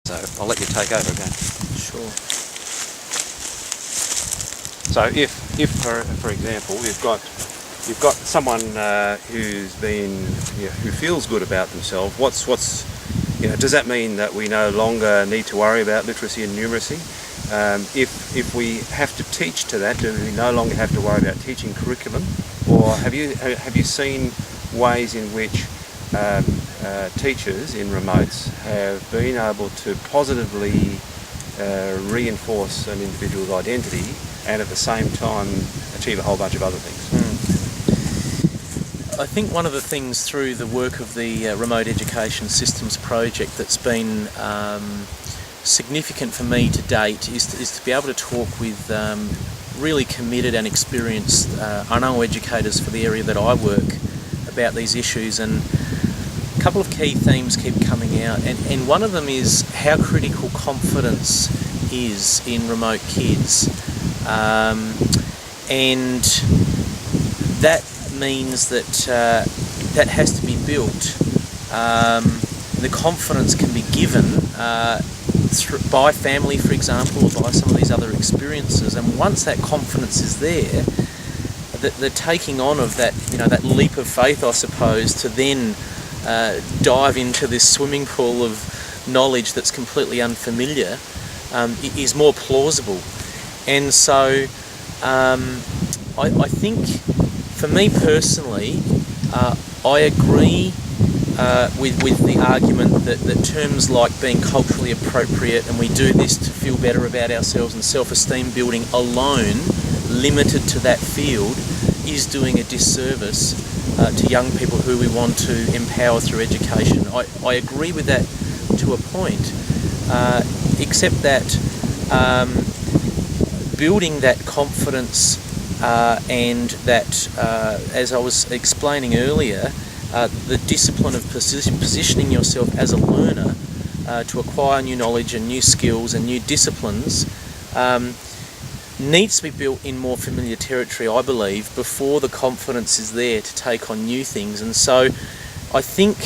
So I'll let you take over again. Sure. So if for example, you've got someone who's been, who feels good about themselves, does that mean that we no longer need to worry about literacy and numeracy? If we have to teach to that, do we no longer have to worry about teaching curriculum? Or have you seen ways in which teachers in remotes have been able to positively reinforce an individual's identity and at the same time achieve a whole bunch of other things? I think one of the things through the work of the Remote Education Systems Project that's been significant for me to date is to be able to talk with really committed and experienced whānau educators for the area that I work about these issues, and a couple of key themes keep coming out, and one of them is how critical confidence is in remote kids, and that means that that has to be built. The confidence can be given by family, for example, or by some of these other experiences, and once that confidence is there, the taking on of that, that leap of faith, I suppose, to then dive into this swimming pool of knowledge that's completely unfamiliar is more plausible. And so I think for me personally, I agree with the argument that terms like being culturally appropriate and we do this to feel better about ourselves and self-esteem building alone, limited to that field, is doing a disservice to young people who we want to empower through education. I agree with that to a point, except that building that confidence and that, as I was explaining earlier, the discipline of positioning yourself as a learner to acquire new knowledge and new skills and new disciplines needs to be built in more familiar territory, I believe, before the confidence is there to take on new things. And so I think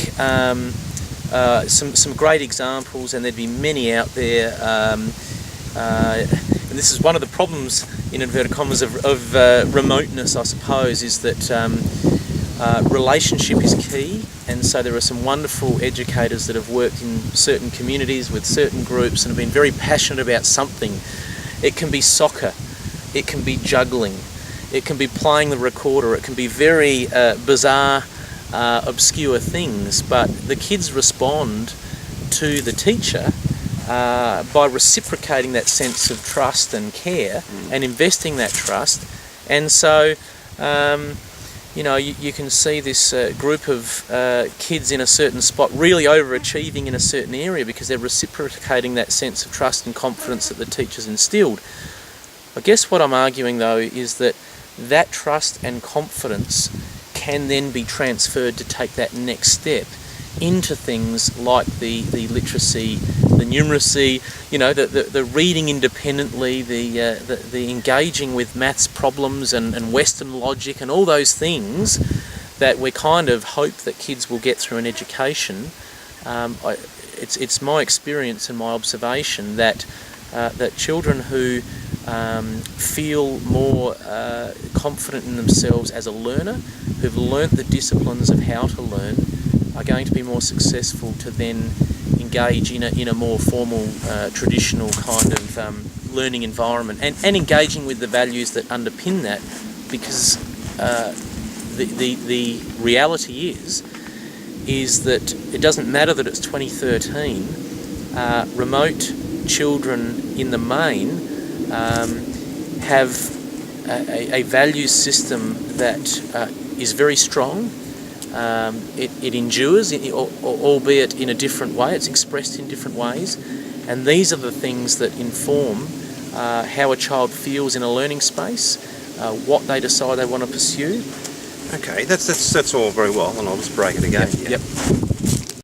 some great examples, and there'd be many out there, and this is one of the problems, in inverted commas, of remoteness, I suppose, is that relationship is key. And so there are some wonderful educators that have worked in certain communities with certain groups and have been very passionate about something. It can be soccer, it can be juggling, it can be playing the recorder, it can be very bizarre, obscure things, but the kids respond to the teacher by reciprocating that sense of trust and care and investing that trust. And so you can see this group of kids in a certain spot really overachieving in a certain area because they're reciprocating that sense of trust and confidence that the teacher's instilled. I guess what I'm arguing, though, is that that trust and confidence can then be transferred to take that next step into things like the literacy, the numeracy, the reading independently, the engaging with maths problems and Western logic and all those things that we kind of hope that kids will get through an education. It's my experience and my observation that children who feel more confident in themselves as a learner, who've learnt the disciplines of how to learn, are going to be more successful to then engage in a more formal, traditional kind of learning environment, and engaging with the values that underpin that, because the reality is that it doesn't matter that it's 2013. Remote children in the main have a value system that is very strong. It endures, albeit in a different way. It's expressed in different ways, and these are the things that inform how a child feels in a learning space, what they decide they want to pursue. Okay, that's all very well, and I'll just break it again. Yep.